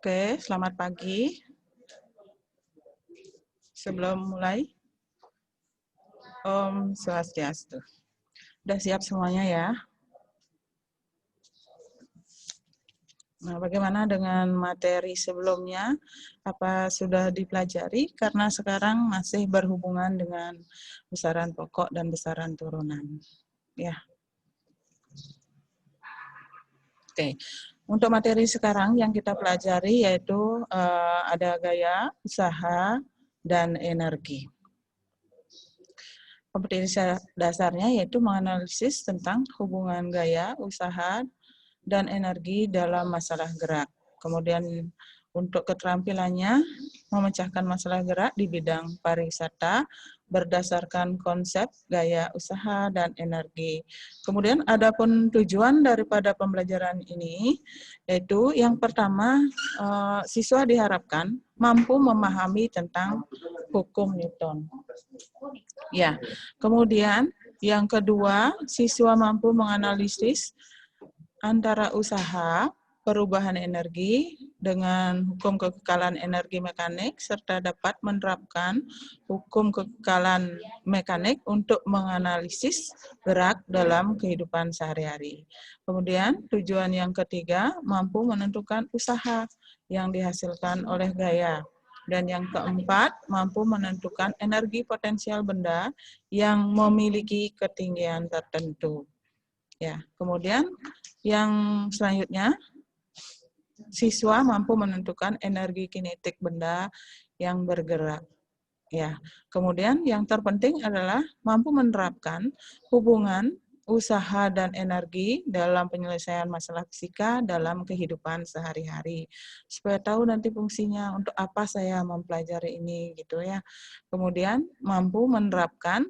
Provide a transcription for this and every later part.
Oke, selamat pagi. Sebelum mulai, Om Swastiastu. Udah siap semuanya ya? Nah, bagaimana dengan materi sebelumnya? Apa sudah dipelajari? Karena sekarang masih berhubungan dengan besaran pokok dan besaran turunan. Ya. Oke. Untuk materi sekarang yang kita pelajari yaitu ada gaya, usaha, dan energi. Kompetisi dasarnya yaitu menganalisis tentang hubungan gaya, usaha, dan energi dalam masalah gerak. Kemudian untuk keterampilannya, memecahkan masalah gerak di bidang pariwisata berdasarkan konsep gaya usaha dan energi. Kemudian adapun tujuan daripada pembelajaran ini, yaitu yang pertama, siswa diharapkan mampu memahami tentang hukum Newton. Ya, kemudian yang kedua, siswa mampu menganalisis antara usaha, perubahan energi dengan hukum kekekalan energi mekanik serta dapat menerapkan hukum kekekalan mekanik untuk menganalisis gerak dalam kehidupan sehari-hari. Kemudian tujuan yang ketiga, mampu menentukan usaha yang dihasilkan oleh gaya. Dan yang keempat, mampu menentukan energi potensial benda yang memiliki ketinggian tertentu. Ya, kemudian yang selanjutnya, siswa mampu menentukan energi kinetik benda yang bergerak. Ya, kemudian yang terpenting adalah mampu menerapkan hubungan usaha dan energi dalam penyelesaian masalah fisika dalam kehidupan sehari-hari. Supaya tahu nanti fungsinya untuk apa saya mempelajari ini gitu ya. Kemudian mampu menerapkan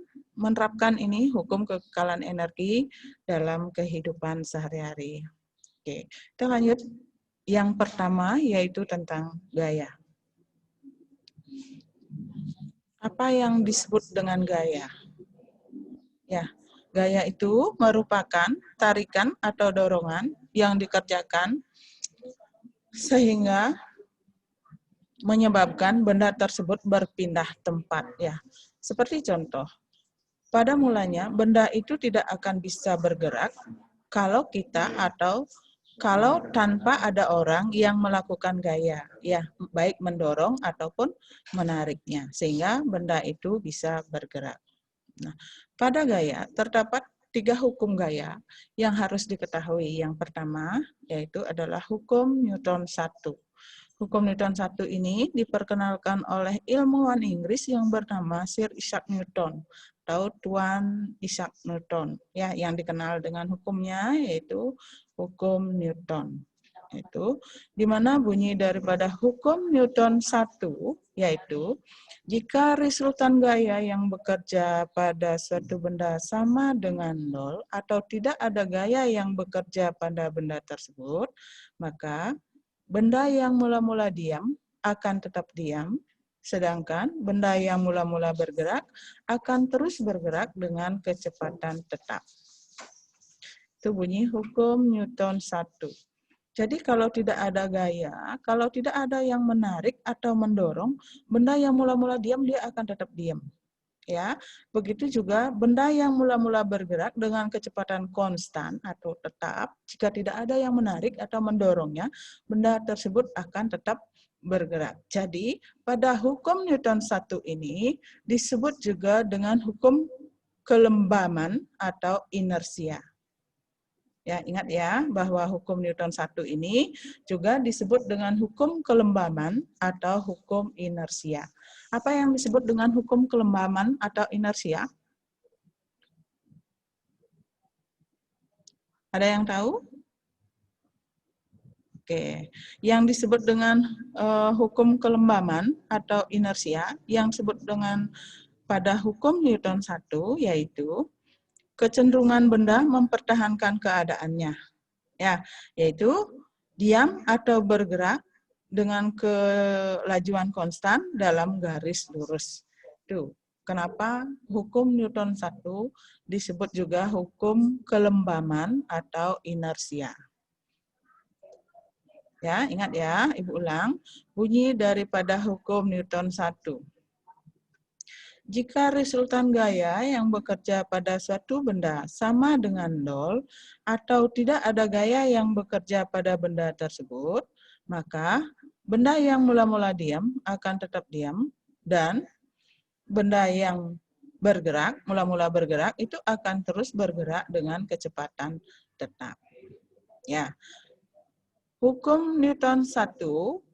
ini hukum kekekalan energi dalam kehidupan sehari-hari. Oke, kita lanjut. Yang pertama yaitu tentang gaya. Apa yang disebut dengan gaya? Ya, gaya itu merupakan tarikan atau dorongan yang dikerjakan sehingga menyebabkan benda tersebut berpindah tempat. Ya, seperti contoh, pada mulanya benda itu tidak akan bisa bergerak kalau kita atau kalau tanpa ada orang yang melakukan gaya, ya baik mendorong ataupun menariknya, sehingga benda itu bisa bergerak. Nah, pada gaya terdapat 3 hukum gaya yang harus diketahui. Yang pertama yaitu adalah hukum Newton 1. Hukum Newton 1 ini diperkenalkan oleh ilmuwan Inggris yang bernama Sir Isaac Newton atau Tuan Isaac Newton, ya, yang dikenal dengan hukumnya yaitu hukum Newton. Itu di mana bunyi daripada hukum Newton 1 yaitu jika resultan gaya yang bekerja pada suatu benda sama dengan 0 atau tidak ada gaya yang bekerja pada benda tersebut, maka benda yang mula-mula diam akan tetap diam, sedangkan benda yang mula-mula bergerak akan terus bergerak dengan kecepatan tetap. Itu bunyi hukum Newton 1. Jadi kalau tidak ada gaya, kalau tidak ada yang menarik atau mendorong, benda yang mula-mula diam dia akan tetap diam. Ya, begitu juga benda yang mula-mula bergerak dengan kecepatan konstan atau tetap, jika tidak ada yang menarik atau mendorongnya, benda tersebut akan tetap bergerak. Jadi, pada hukum Newton 1 ini disebut juga dengan hukum kelembaman atau inersia. Ya, ingat ya bahwa hukum Newton 1 ini juga disebut dengan hukum kelembaman atau hukum inersia. Apa yang disebut dengan hukum kelembaman atau inersia? Ada yang tahu? Oke, yang disebut dengan hukum kelembaman atau inersia, yang disebut dengan pada hukum Newton 1 yaitu kecenderungan benda mempertahankan keadaannya. Ya, yaitu diam atau bergerak dengan kelajuan konstan dalam garis lurus. Tuh, kenapa hukum Newton 1 disebut juga hukum kelembaman atau inersia. Ya, ingat ya, Ibu ulang. Bunyi daripada hukum Newton 1. Jika resultan gaya yang bekerja pada suatu benda sama dengan 0 atau tidak ada gaya yang bekerja pada benda tersebut, maka benda yang mula-mula diam akan tetap diam dan benda yang bergerak, mula-mula bergerak itu akan terus bergerak dengan kecepatan tetap. Ya. Hukum Newton 1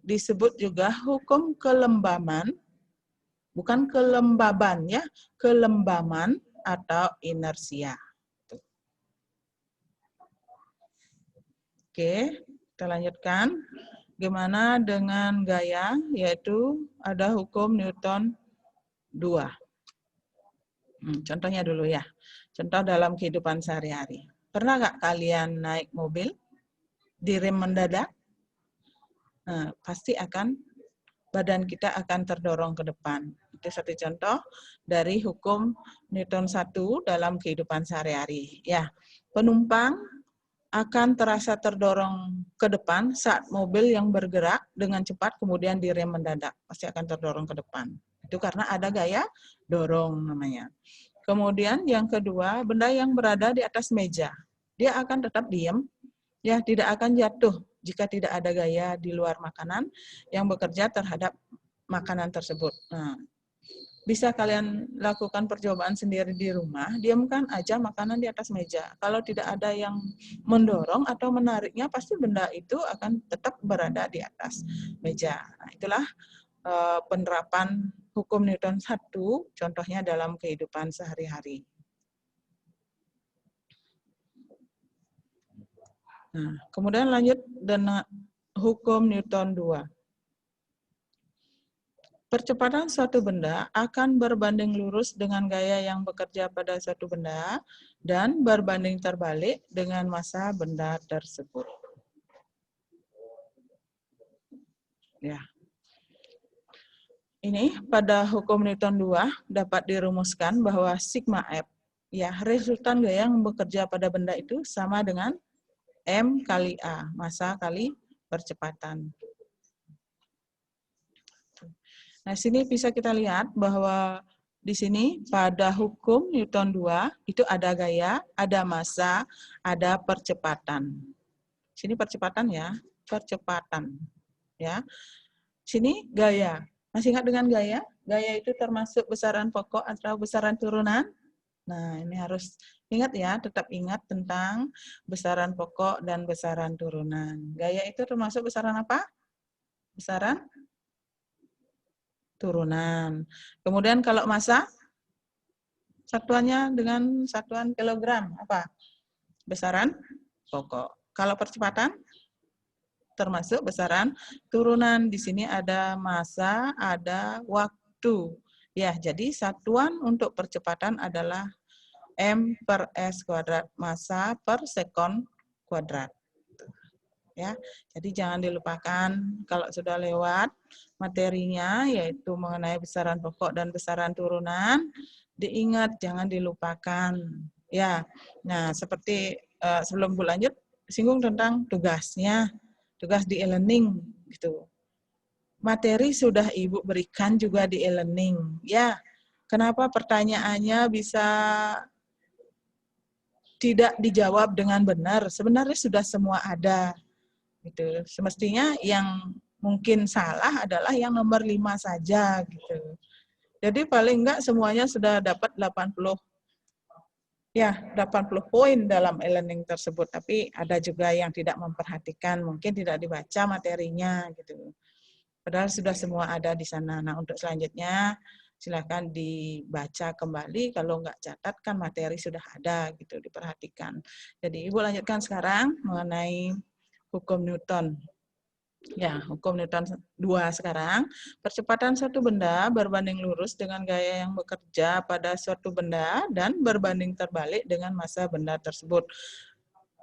disebut juga hukum kelembaman, bukan kelembaban ya, kelembaman atau inersia. Oke, kita lanjutkan. Gimana dengan gaya, yaitu ada hukum Newton 2. Contohnya dulu ya, contoh dalam kehidupan sehari-hari. Pernah nggak kalian naik mobil, direm mendadak? Nah, pasti badan kita akan terdorong ke depan. Itu satu contoh dari hukum Newton 1 dalam kehidupan sehari-hari. Ya, penumpang akan terasa terdorong ke depan saat mobil yang bergerak dengan cepat kemudian direm mendadak. Pasti akan terdorong ke depan. Itu karena ada gaya dorong namanya. Kemudian yang kedua, benda yang berada di atas meja. Dia akan tetap diam, ya tidak akan jatuh jika tidak ada gaya di luar makanan yang bekerja terhadap makanan tersebut. Nah, bisa kalian lakukan percobaan sendiri di rumah, diamkan aja makanan di atas meja. Kalau tidak ada yang mendorong atau menariknya, pasti benda itu akan tetap berada di atas meja. Nah, itulah penerapan hukum Newton 1, contohnya dalam kehidupan sehari-hari. Nah, kemudian lanjut dengan hukum Newton 2. Percepatan suatu benda akan berbanding lurus dengan gaya yang bekerja pada suatu benda dan berbanding terbalik dengan massa benda tersebut. Ya. Ini pada hukum Newton 2 dapat dirumuskan bahwa sigma F, ya, resultan gaya yang bekerja pada benda itu sama dengan M kali A, massa kali percepatan. Nah, sini bisa kita lihat bahwa di sini pada hukum Newton 2 itu ada gaya, ada massa, ada percepatan. Sini percepatan ya, percepatan. Ya. Sini gaya. Masih ingat dengan gaya? Gaya itu termasuk besaran pokok atau besaran turunan. Nah, ini harus ingat ya, tetap ingat tentang besaran pokok dan besaran turunan. Gaya itu termasuk besaran apa? Besaran turunan. Kemudian kalau massa, satuannya dengan satuan kilogram, apa? Besaran pokok. Kalau percepatan, termasuk besaran turunan. Di sini ada massa, ada waktu. Ya, jadi satuan untuk percepatan adalah M per S kuadrat, massa per sekon kuadrat. Ya, jadi jangan dilupakan kalau sudah lewat materinya yaitu mengenai besaran pokok dan besaran turunan, diingat jangan dilupakan. Ya, nah seperti sebelum Bu lanjut singgung tentang tugasnya, tugas di e-learning gitu. Materi sudah Ibu berikan juga di e-learning. Ya, kenapa pertanyaannya bisa tidak dijawab dengan benar? Sebenarnya sudah semua ada. Gitu. Semestinya yang mungkin salah adalah yang nomor 5 saja gitu. Jadi paling enggak semuanya sudah dapat 80 poin dalam e-learning tersebut, tapi ada juga yang tidak memperhatikan, mungkin tidak dibaca materinya gitu. Padahal sudah semua ada di sana. Nah, untuk selanjutnya silakan dibaca kembali, kalau enggak catat kan materi sudah ada gitu, diperhatikan. Jadi Ibu lanjutkan sekarang mengenai hukum Newton. Ya, hukum Newton 2 sekarang. Percepatan suatu benda berbanding lurus dengan gaya yang bekerja pada suatu benda dan berbanding terbalik dengan massa benda tersebut.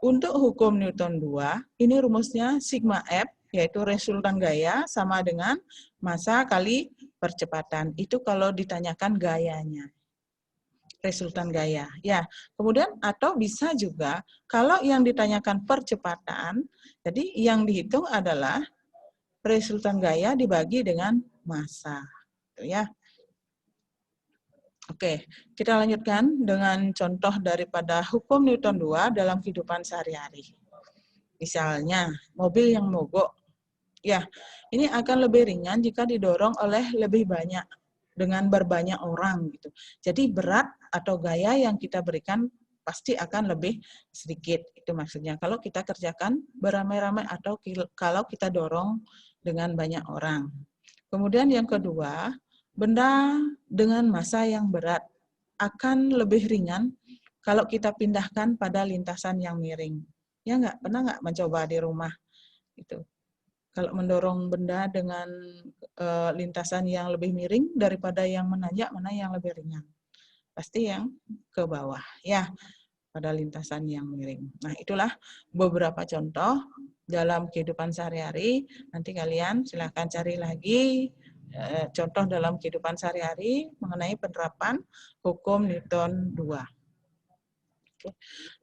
Untuk hukum Newton 2, ini rumusnya sigma F, yaitu resultan gaya sama dengan massa kali percepatan. Itu kalau ditanyakan gayanya. resultan gaya. Ya, kemudian atau bisa juga kalau yang ditanyakan percepatan, jadi yang dihitung adalah resultan gaya dibagi dengan massa. Ya. Oke, kita lanjutkan dengan contoh daripada hukum Newton 2 dalam kehidupan sehari-hari. Misalnya, mobil yang mogok. Ya, ini akan lebih ringan jika didorong oleh lebih banyak dengan berbanyak orang gitu. Jadi berat atau gaya yang kita berikan pasti akan lebih sedikit. Itu maksudnya kalau kita kerjakan beramai-ramai atau kalau kita dorong dengan banyak orang. Kemudian yang kedua, benda dengan massa yang berat akan lebih ringan kalau kita pindahkan pada lintasan yang miring. Ya nggak? Pernah nggak mencoba di rumah? Gitu. Kalau mendorong benda dengan lintasan yang lebih miring daripada yang menanjak, mana yang lebih ringan? Pasti yang ke bawah, ya, pada lintasan yang miring. Nah, itulah beberapa contoh dalam kehidupan sehari-hari. Nanti kalian silahkan cari lagi contoh dalam kehidupan sehari-hari mengenai penerapan hukum Newton 2. Oke.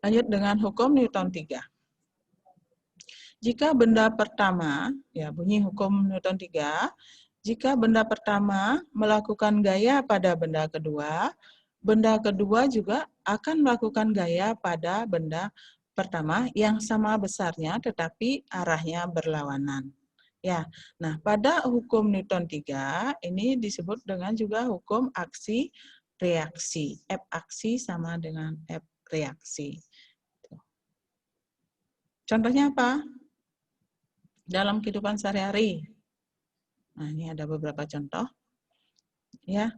Lanjut dengan hukum Newton 3. Jika benda pertama, ya bunyi hukum Newton 3, jika benda pertama melakukan gaya pada benda kedua juga akan melakukan gaya pada benda pertama yang sama besarnya tetapi arahnya berlawanan. Ya, nah pada hukum Newton 3 ini disebut dengan juga hukum aksi reaksi. F aksi sama dengan F reaksi. Contohnya apa? Dalam kehidupan sehari-hari. Nah, ini ada beberapa contoh. Ya,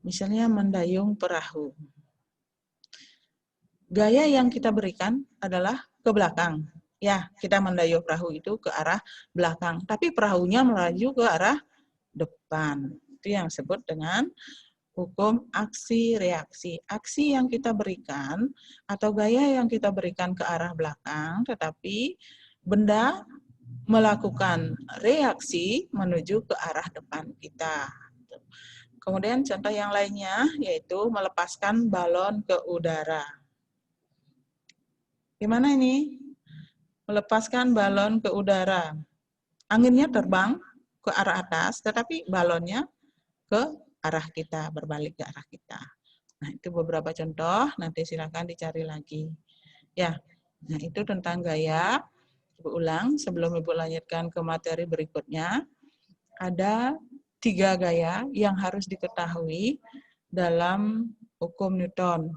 misalnya mendayung perahu. Gaya yang kita berikan adalah ke belakang. Ya, kita mendayung perahu itu ke arah belakang, tapi perahunya melaju ke arah depan. Itu yang disebut dengan hukum aksi reaksi. Aksi yang kita berikan atau gaya yang kita berikan ke arah belakang, tetapi benda melakukan reaksi menuju ke arah depan kita. Kemudian contoh yang lainnya yaitu melepaskan balon ke udara. Gimana ini? Melepaskan balon ke udara. Anginnya terbang ke arah atas, tetapi balonnya ke arah kita, berbalik ke arah kita. Nah, itu beberapa contoh, nanti silakan dicari lagi. Ya, nah itu tentang gaya. Ibu ulang sebelum Ibu lanjutkan ke materi berikutnya. Ada 3 gaya yang harus diketahui dalam hukum Newton.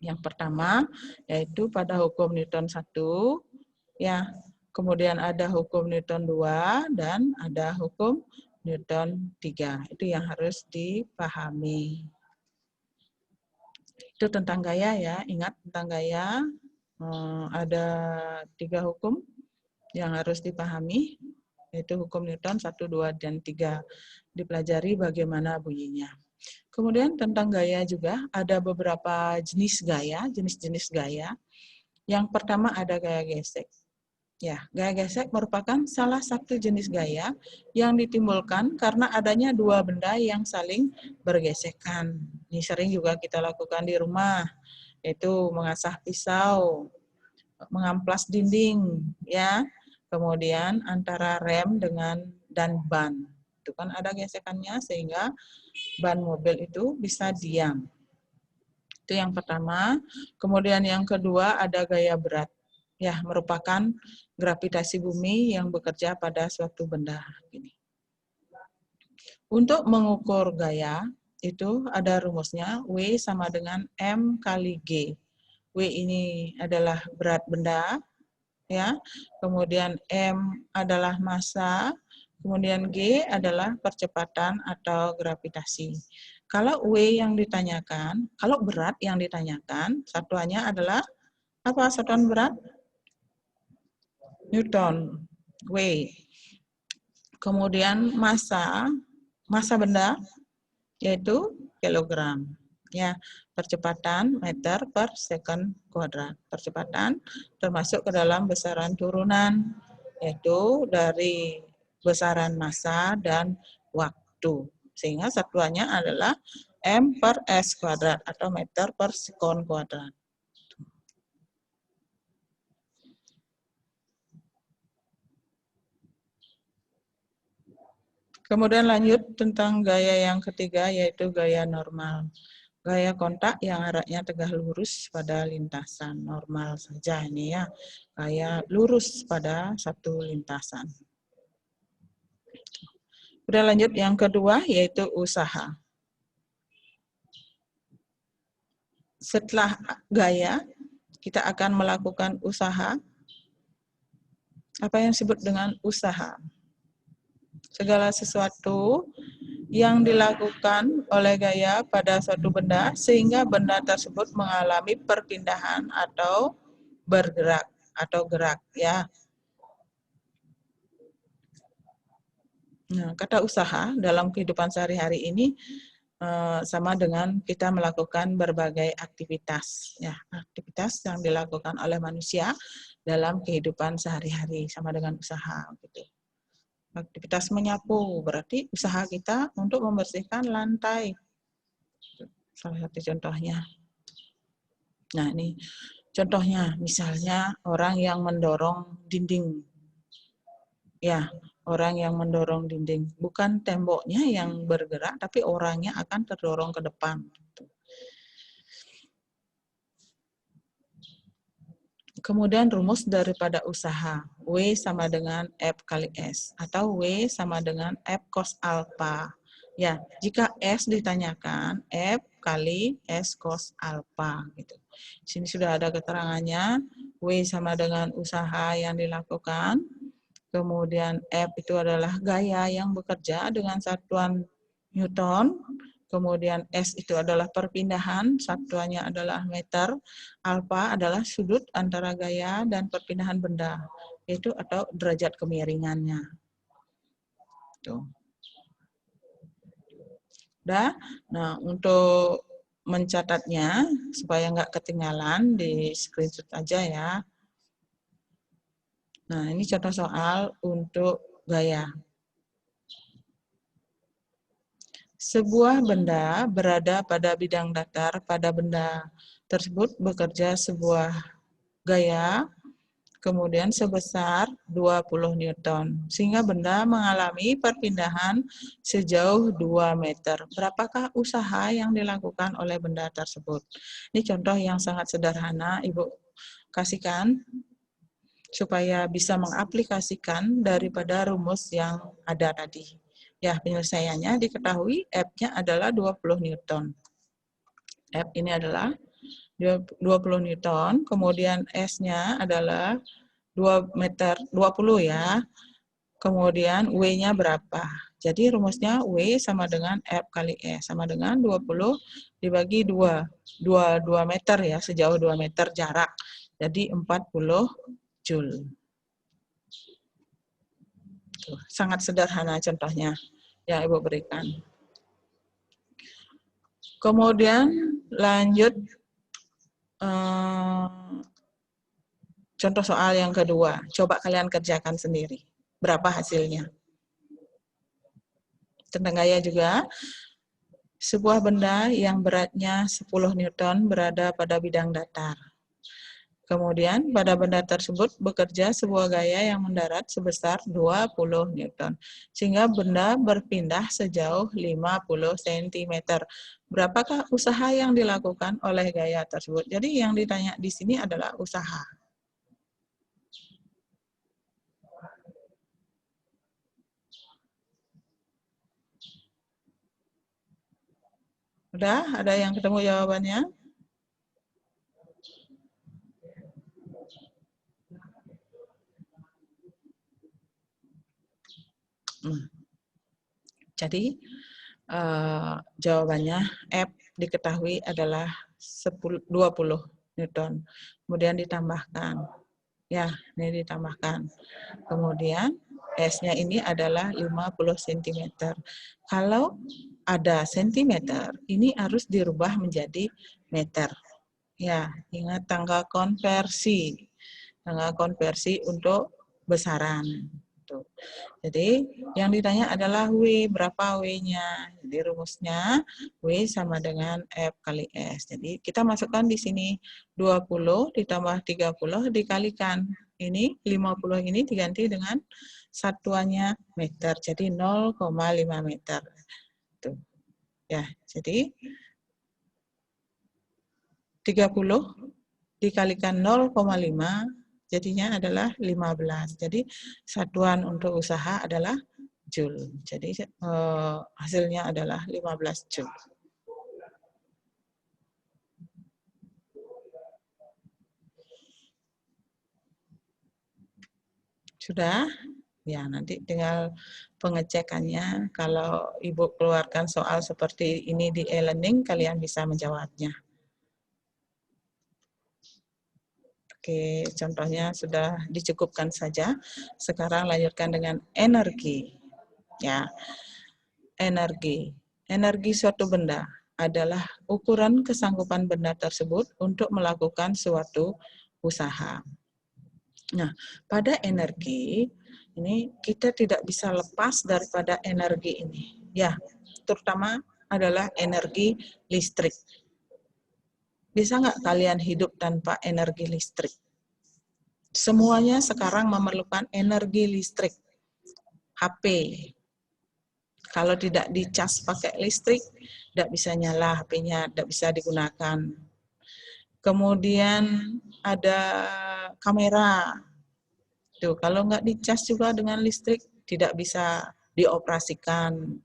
Yang pertama yaitu pada hukum Newton 1, ya. Kemudian ada hukum Newton 2 dan ada hukum Newton 3. Itu yang harus dipahami. Itu tentang gaya ya, ingat tentang gaya. Ada 3 hukum yang harus dipahami, yaitu hukum Newton 1, 2, dan 3. Dipelajari bagaimana bunyinya. Kemudian tentang gaya juga ada beberapa jenis-jenis gaya. Yang pertama ada gaya gesek. Ya, gaya gesek merupakan salah satu jenis gaya yang ditimbulkan karena adanya 2 benda yang saling bergesekan. Ini sering juga kita lakukan di rumah, yaitu mengasah pisau, mengamplas dinding, ya. Kemudian antara rem dan ban. Itu kan ada gesekannya sehingga ban mobil itu bisa diam. Itu yang pertama. Kemudian yang kedua ada gaya berat. Ya, merupakan gravitasi bumi yang bekerja pada suatu benda. Untuk mengukur gaya, itu ada rumusnya, W sama dengan M kali G. W ini adalah berat benda, ya. Kemudian M adalah massa, kemudian G adalah percepatan atau gravitasi. Kalau W yang ditanyakan, kalau berat yang ditanyakan, satuannya adalah apa satuan berat? Newton, W. Kemudian massa benda yaitu kilogram. Ya, percepatan meter per second kuadrat. Percepatan termasuk ke dalam besaran turunan, yaitu dari besaran massa dan waktu. Sehingga satuannya adalah M per S kuadrat atau meter per sekon kuadrat. Kemudian lanjut tentang gaya yang ketiga, yaitu gaya normal. Gaya kontak yang arahnya tegak lurus pada lintasan. Normal saja ini ya, gaya lurus pada satu lintasan. Kemudian lanjut yang kedua, yaitu usaha. Setelah gaya, kita akan melakukan usaha. Apa yang disebut dengan usaha? Segala sesuatu yang dilakukan oleh gaya pada suatu benda sehingga benda tersebut mengalami perpindahan atau bergerak atau gerak ya. Nah, kata usaha dalam kehidupan sehari-hari ini sama dengan kita melakukan berbagai aktivitas ya, aktivitas yang dilakukan oleh manusia dalam kehidupan sehari-hari sama dengan usaha gitu. Aktivitas menyapu berarti usaha kita untuk membersihkan lantai. Salah satu contohnya. Nah, ini contohnya misalnya orang yang mendorong dinding. Ya, orang yang mendorong dinding. Bukan temboknya yang bergerak, tapi orangnya akan terdorong ke depan. Kemudian rumus daripada usaha, W sama dengan F kali S, atau W sama dengan F cos alpha. Ya, jika S ditanyakan, F kali S cos alpha. Gitu. Di sini sudah ada keterangannya, W sama dengan usaha yang dilakukan, kemudian F itu adalah gaya yang bekerja dengan satuan Newton, kemudian S itu adalah perpindahan, satuannya adalah meter, alfa adalah sudut antara gaya dan perpindahan benda, yaitu atau derajat kemiringannya. Tuh. Udah, nah untuk mencatatnya supaya nggak ketinggalan di screenshot aja ya. Nah ini contoh soal untuk gaya. Sebuah benda berada pada bidang datar, pada benda tersebut bekerja sebuah gaya, kemudian sebesar 20 Newton, sehingga benda mengalami perpindahan sejauh 2 meter. Berapakah usaha yang dilakukan oleh benda tersebut? Ini contoh yang sangat sederhana, Ibu kasihkan, supaya bisa mengaplikasikan daripada rumus yang ada tadi. Ya, penyelesaiannya diketahui F-nya adalah 20 Newton. F ini adalah 20 Newton, kemudian S-nya adalah 2 meter, 20 ya. Kemudian W-nya berapa? Jadi rumusnya W sama dengan F kali S, sama dengan 20 dibagi 2. 2 meter ya, sejauh 2 meter jarak. Jadi 40 Joule. Tuh, sangat sederhana contohnya yang Ibu berikan. Kemudian lanjut contoh soal yang kedua. Coba kalian kerjakan sendiri. Berapa hasilnya? Tentang gaya juga. Sebuah benda yang beratnya 10 Newton berada pada bidang datar. Kemudian pada benda tersebut bekerja sebuah gaya yang mendarat sebesar 20 Newton. Sehingga benda berpindah sejauh 50 cm. Berapakah usaha yang dilakukan oleh gaya tersebut? Jadi yang ditanya di sini adalah usaha. Udah? Ada yang ketemu jawabannya? Jadi jawabannya F diketahui adalah 20 Newton. Kemudian ditambahkan. Ya, ini ditambahkan. Kemudian S-nya ini adalah 50 cm. Kalau ada sentimeter, ini harus dirubah menjadi meter. Ya, ingat tanggal konversi. Tanggal konversi untuk besaran. Tuh. Jadi yang ditanya adalah W, berapa W-nya. Jadi rumusnya W sama dengan F kali S. Jadi kita masukkan di sini 20 ditambah 30 dikalikan. Ini 50 ini diganti dengan satuannya meter. Jadi 0,5 meter. Tuh. Ya, jadi 30 dikalikan 0,5 jadinya adalah 15. Jadi satuan untuk usaha adalah Joule. Jadi hasilnya adalah 15 Joule. Sudah? Ya, nanti tinggal pengecekannya. Kalau Ibu keluarkan soal seperti ini di e-learning, kalian bisa menjawabnya. Oke, contohnya sudah dicukupkan saja. Sekarang lanjutkan dengan energi. Ya, energi. Energi suatu benda adalah ukuran kesanggupan benda tersebut untuk melakukan suatu usaha. Nah, pada energi ini kita tidak bisa lepas daripada energi ini. Ya, terutama adalah energi listrik. Bisa nggak kalian hidup tanpa energi listrik? Semuanya sekarang memerlukan energi listrik. HP, kalau tidak dicas pakai listrik, tidak bisa nyala HP-nya, tidak bisa digunakan. Kemudian ada kamera. Tuh, kalau nggak dicas juga dengan listrik, tidak bisa dioperasikan.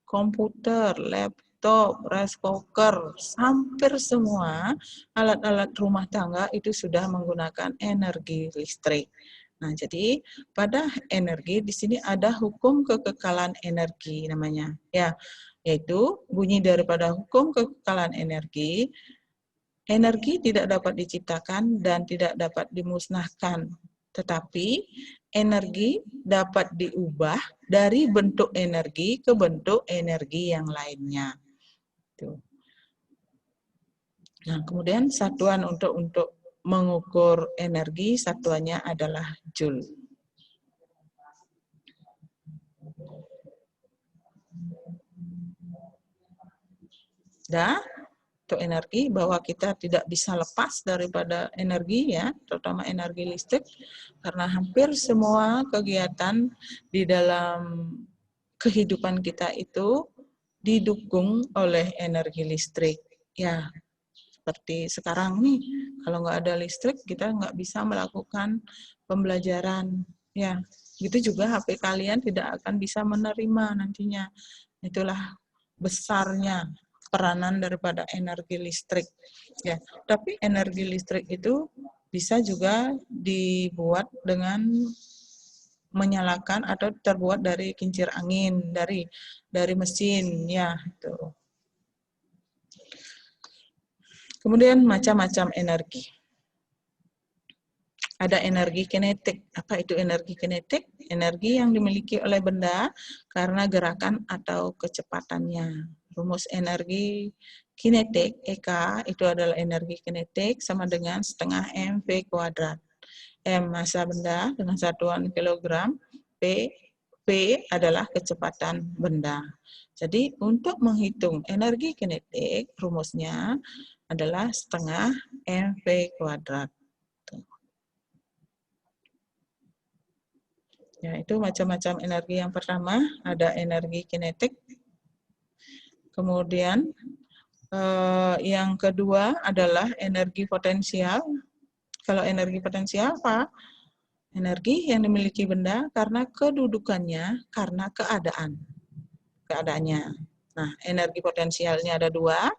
Komputer, laptop, rice cooker, hampir semua alat-alat rumah tangga itu sudah menggunakan energi listrik. Nah, jadi pada energi di sini ada hukum kekekalan energi namanya, ya, yaitu bunyi daripada hukum kekekalan energi, energi tidak dapat diciptakan dan tidak dapat dimusnahkan, tetapi energi dapat diubah dari bentuk energi ke bentuk energi yang lainnya. Tuh. Nah, kemudian satuan untuk mengukur energi, satuannya adalah Joule. Dah, untuk energi, bahwa kita tidak bisa lepas daripada energi, ya, terutama energi listrik, karena hampir semua kegiatan di dalam kehidupan kita itu didukung oleh energi listrik. Ya, seperti sekarang nih, kalau nggak ada listrik kita nggak bisa melakukan pembelajaran. Ya, gitu juga HP kalian tidak akan bisa menerima nantinya. Itulah besarnya peranan daripada energi listrik. Ya, tapi energi listrik itu bisa juga dibuat dengan menyalakan atau terbuat dari kincir angin, dari mesin, ya, itu. Kemudian macam-macam energi. Ada energi kinetik. Apa itu energi kinetik? Energi yang dimiliki oleh benda karena gerakan atau kecepatannya. Rumus energi kinetik, EK, itu adalah energi kinetik sama dengan setengah mv kuadrat. M massa benda dengan satuan kilogram, P adalah kecepatan benda. Jadi untuk menghitung energi kinetik, rumusnya adalah setengah mv kuadrat. Ya, itu macam-macam energi. Yang pertama ada energi kinetik. Kemudian yang kedua adalah energi potensial. Kalau energi potensial apa? Energi yang dimiliki benda karena kedudukannya, karena keadaannya. Nah, energi potensialnya ada dua,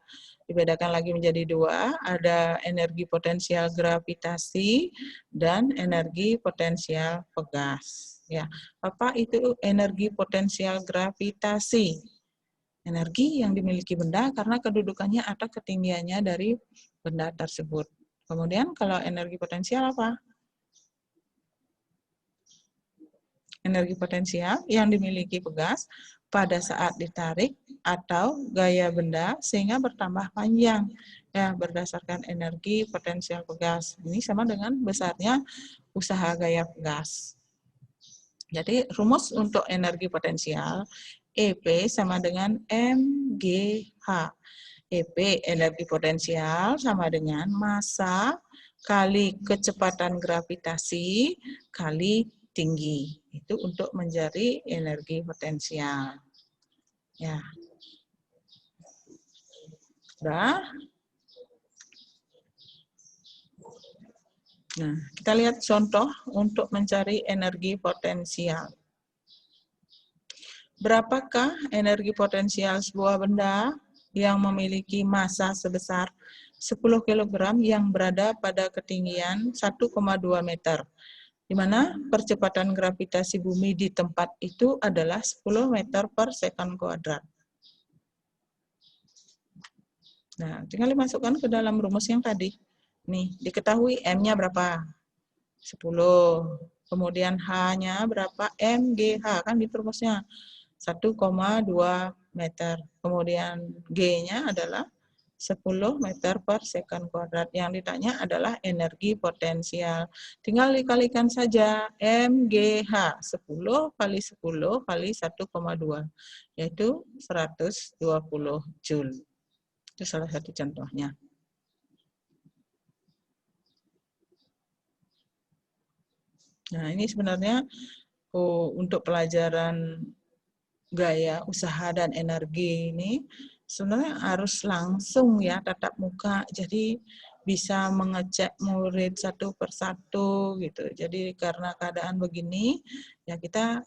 dibedakan lagi menjadi dua, ada energi potensial gravitasi dan energi potensial pegas. Ya, apa itu energi potensial gravitasi? Energi yang dimiliki benda karena kedudukannya atau ketinggiannya dari benda tersebut. Kemudian kalau energi potensial apa? Energi potensial yang dimiliki pegas pada saat ditarik atau gaya benda sehingga bertambah panjang, ya, berdasarkan energi potensial pegas. Ini sama dengan besarnya usaha gaya pegas. Jadi rumus untuk energi potensial EP sama dengan MGH. EP energi potensial sama dengan massa kali kecepatan gravitasi kali tinggi. Itu untuk mencari energi potensial. Ya. Sudah. Nah, kita lihat contoh untuk mencari energi potensial. Berapakah energi potensial sebuah benda yang memiliki massa sebesar 10 kg yang berada pada ketinggian 1,2 meter, di mana percepatan gravitasi bumi di tempat itu adalah 10 meter per second kuadrat. Nah, tinggal dimasukkan ke dalam rumus yang tadi. Nih, diketahui M-nya berapa? 10. Kemudian H-nya berapa? MGH, kan di rumusnya 1,2 meter. Kemudian G-nya adalah 10 meter per second kuadrat. Yang ditanya adalah energi potensial. Tinggal dikalikan saja MGH 10 kali 10 kali 1,2, yaitu 120 Joule. Itu salah satu contohnya. Nah, ini sebenarnya untuk pelajaran gaya usaha dan energi ini sebenarnya harus langsung ya tatap muka, jadi bisa mengecek murid satu persatu gitu. Jadi karena keadaan begini ya kita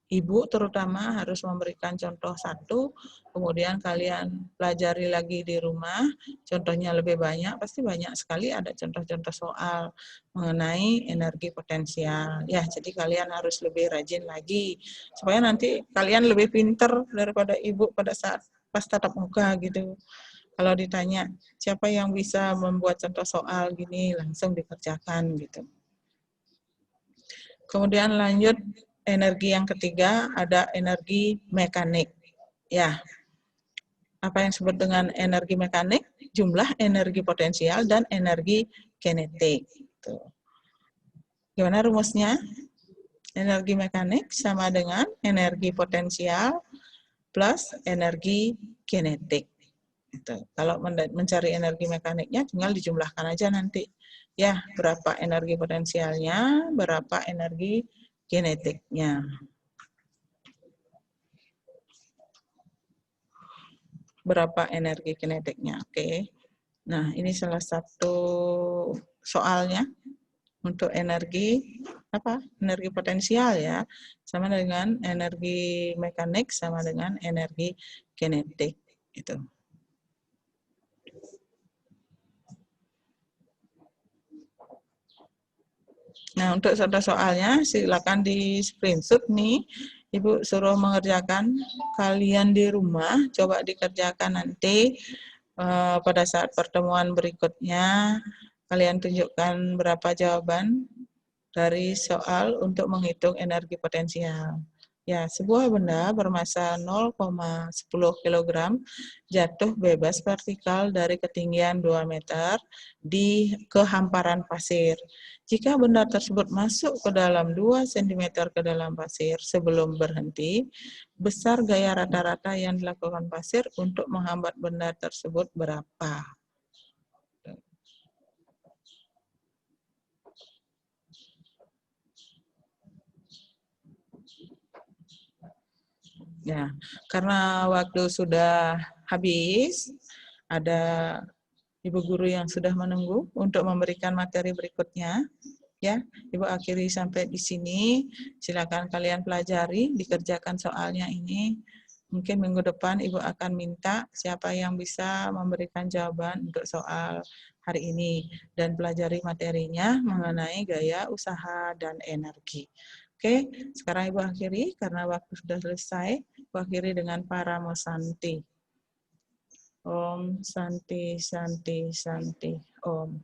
ibu terutama harus memberikan contoh satu, kemudian kalian pelajari lagi di rumah, contohnya lebih banyak, pasti banyak sekali ada contoh-contoh soal mengenai energi potensial. Ya, jadi kalian harus lebih rajin lagi, supaya nanti kalian lebih pinter daripada ibu pada saat pas tatap muka gitu. Kalau ditanya, siapa yang bisa membuat contoh soal gini, langsung dikerjakan gitu. Kemudian lanjut, energi yang ketiga ada energi mekanik. Ya, apa yang disebut dengan energi mekanik? Jumlah energi potensial dan energi kinetik. Tuh. Gimana rumusnya? Energi mekanik sama dengan energi potensial plus energi kinetik. Itu. Kalau mencari energi mekaniknya tinggal dijumlahkan aja nanti. Ya, berapa energi potensialnya, berapa energi kinetiknya. Berapa energi kinetiknya. Oke. Nah, ini salah satu soalnya untuk energi apa? Energi potensial ya. Sama dengan energi mekanik sama dengan energi kinetik itu. Nah, untuk contoh soalnya silakan di screenshot nih. Ibu suruh mengerjakan kalian di rumah, coba dikerjakan nanti pada saat pertemuan berikutnya. Kalian tunjukkan berapa jawaban dari soal untuk menghitung energi potensial. Ya, sebuah benda bermassa 0,10 kg jatuh bebas vertikal dari ketinggian 2 meter ke hamparan pasir. Jika benda tersebut masuk ke dalam 2 cm ke dalam pasir sebelum berhenti, besar gaya rata-rata yang dilakukan pasir untuk menghambat benda tersebut berapa? Ya, karena waktu sudah habis, ada Ibu guru yang sudah menunggu untuk memberikan materi berikutnya. Ya, Ibu akhiri sampai di sini. Silakan kalian pelajari, dikerjakan soalnya ini. Mungkin minggu depan Ibu akan minta siapa yang bisa memberikan jawaban untuk soal hari ini dan pelajari materinya mengenai gaya usaha dan energi. Oke, sekarang Ibu akhiri karena waktu sudah selesai. Ibu akhiri dengan Paramo Santi. Om Santi Santi Santi Om.